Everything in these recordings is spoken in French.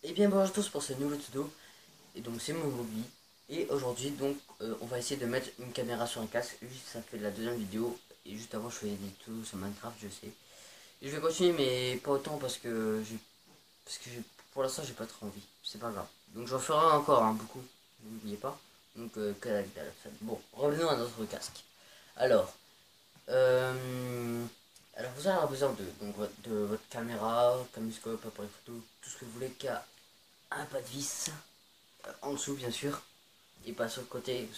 Et bien bonjour à tous pour ce nouveau tuto. Et donc c'est mon hobby. Et aujourd'hui donc on va essayer de mettre une caméra sur un casque. Juste ça fait la deuxième vidéo. Et juste avant je faisais des tutos sur Minecraft, je sais. Et je vais continuer mais pas autant pour l'instant j'ai pas trop envie. C'est pas grave. Donc j'en ferai encore beaucoup. N'oubliez pas. Donc que la dalle. Bon, revenons à notre casque. Alors euh, alors vous allez avoir besoin de votre caméra, caméscope, appareil photo, tout ce que vous voulez qui a un pas de vis en dessous bien sûr et pas sur le côté,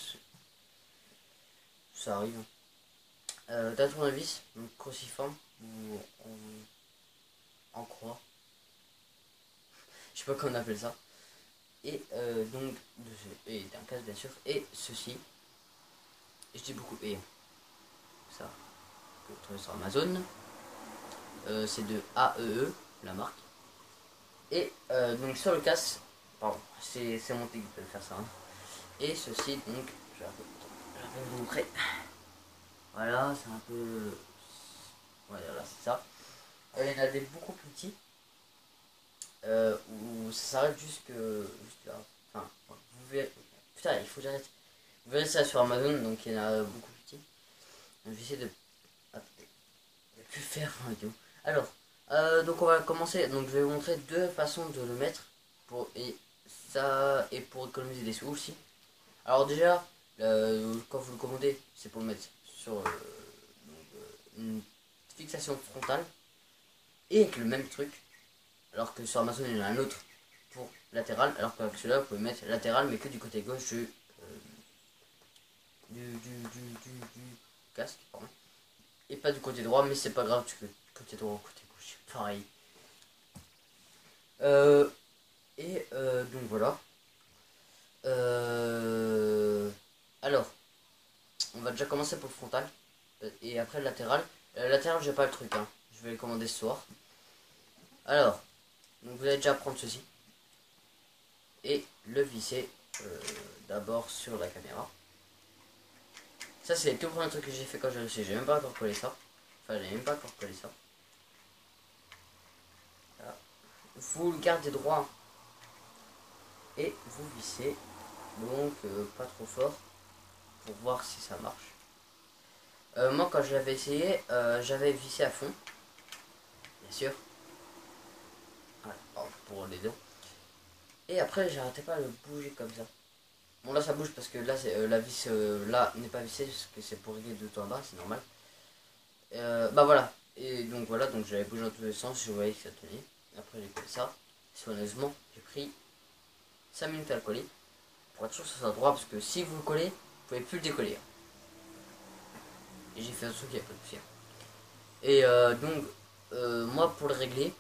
ça arrive. D'un tournevis donc cruciforme ou en croix, je sais pas comment on appelle ça, et et d'un casque bien sûr, et ceci, je dis beaucoup et ça que vous trouvez sur Amazon. C'est de AEE la marque, et donc sur le casque, pardon, c'est mon qui peut faire ça, hein. Et ceci donc je vais vous montrer. Voilà, c'est un peu. Voilà, c'est ça. Il y en a des beaucoup plus petits où ça s'arrête juste là. Enfin, vous verrez. Putain, il faut que j'arrête. Vous verrez ça sur Amazon, donc il y en a beaucoup plus petits. Donc, je vais essayer de. Attendez, je vais plus faire en vidéo. Alors, donc on va commencer. Donc je vais vous montrer deux façons de le mettre et pour économiser des sous aussi. Alors déjà, quand vous le commandez, c'est pour le mettre sur une fixation frontale et avec le même truc. Alors que sur Amazon il y en a un autre pour latéral, alors qu'avec celui-là vous pouvez mettre latéral mais que du côté gauche du casque, pardon. Et pas du côté droit, mais c'est pas grave, tu peux côté droit ou côté gauche, pareil. Euh, donc voilà. Alors, on va déjà commencer pour le frontal et après le latéral. Latéral, j'ai pas le truc, hein. Je vais le commander ce soir. Alors, donc vous allez déjà prendre ceci et le visser d'abord sur la caméra. Ça, c'est le tout premier truc que j'ai fait quand j'ai réussi. J'ai même pas encore collé ça. Enfin, j'ai même pas encore collé ça. Là. Vous le gardez droit et vous vissez. Donc, pas trop fort pour voir si ça marche. Moi, quand je l'avais essayé, j'avais vissé à fond, bien sûr. Voilà, pour les deux. Et après, j'arrêtais pas de le bouger comme ça. Bon, là, ça bouge parce que là, la vis là n'est pas vissée parce que c'est pour régler de tout en bas, c'est normal. Bah voilà. Et donc voilà, donc j'avais bougé dans tous les sens, je voyais que ça tenait. Après j'ai collé ça. Soigneusement, j'ai pris 5 minutes à le coller. Pour être sûr que ça soit droit, parce que si vous le collez, vous pouvez plus le décoller. Et j'ai fait un truc qui a pas de poussière. Et moi pour le régler,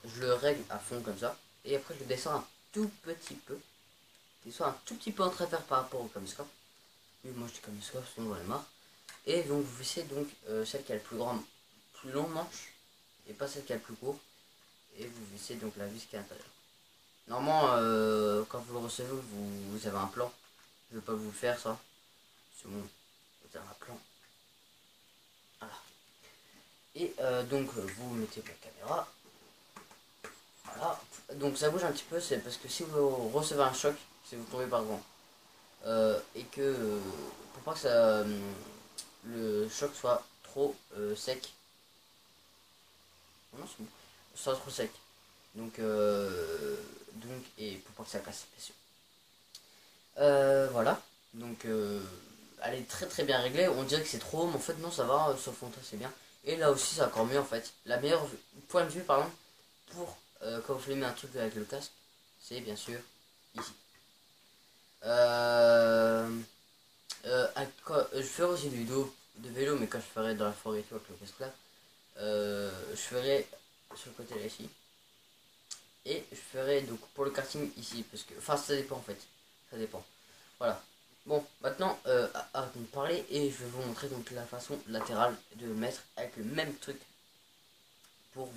je le règle à fond comme ça. Et après je le descends un tout petit peu. Je descends un tout petit peu en travers par rapport au caméscope. Oui, moi je dis caméscope, sinon j'en ai marre. Et donc vous vissez donc celle qui a le plus long manche. Et pas celle qui a le plus court. Et vous vissez donc la vis qui est à l'intérieur. Normalement, quand vous le recevez, vous avez un plan. Je ne vais pas vous le faire ça. C'est bon, vous avez un plan. Voilà. Et donc vous mettez votre caméra. Voilà. Donc ça bouge un petit peu, c'est parce que si vous recevez un choc, si vous tombez par grand, et que pour pas que le choc soit trop sec. Non, c'est bon. Soit trop sec. Donc et pour pas que ça casse, bien sûr. Voilà. Donc, elle est très très bien réglée. On dirait que c'est trop haut, mais en fait, non, ça va. Sauf fond, c'est bien. Et là aussi, c'est encore mieux en fait. La meilleure point de vue, pardon, pour quand vous filmez un truc avec le casque, c'est bien sûr ici. Je ferai aussi des vidéos de vélo, mais quand je ferai dans la forêt et tout avec le casque là, je ferai sur le côté là ici. Et je ferai donc pour le karting ici, parce que, enfin, ça dépend en fait. Ça dépend. Voilà. Bon, maintenant, arrêtons de parler et je vais vous montrer donc la façon latérale de le mettre avec le même truc pour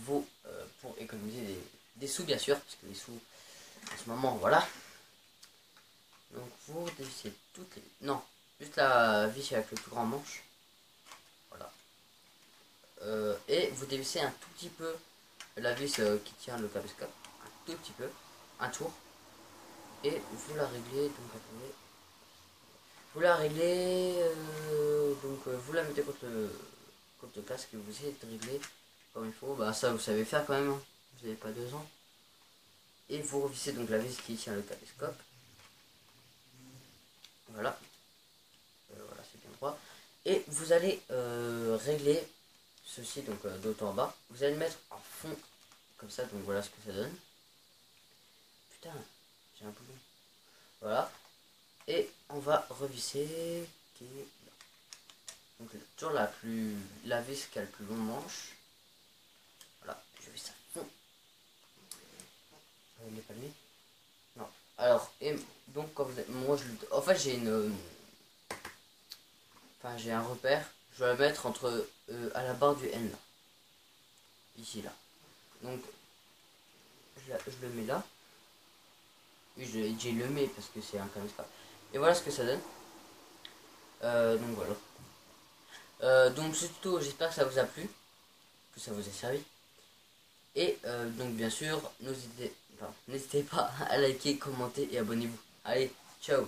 économiser des sous bien sûr, parce que les sous en ce moment, voilà. Donc vous dévissez toutes les... Non, juste la vis avec le plus grand manche. Voilà. Et vous dévissez un tout petit peu la vis qui tient le caméscope. tout petit peu, un tour, et vous la réglez, donc attendez, vous la réglez, vous la mettez contre le casque et vous essayez de régler comme il faut, bah ça vous savez faire quand même, hein. Vous n'avez pas 2 ans, et vous revissez donc la vis qui tient le caméscope, voilà, voilà c'est bien droit, et vous allez régler ceci donc de haut en bas, vous allez le mettre en fond, comme ça, donc voilà ce que ça donne. Putain, j'ai un boulot. Voilà. Et on va revisser. Donc toujours la vis qui a le plus long manche. Voilà, je vis ça à fond. Il n'est pas mis. Non. Alors, et donc quand vous êtes. Moi je. En fait j'ai une. Enfin j'ai un repère. Je dois la mettre entre à la barre du N là. Ici là. Donc je le mets là. J'ai le mets parce que c'est un caméscope. Et voilà ce que ça donne. Donc voilà. Donc ce tuto, j'espère que ça vous a plu, que ça vous a servi. Et donc bien sûr, n'hésitez pas à liker, commenter et abonnez-vous. Allez, ciao.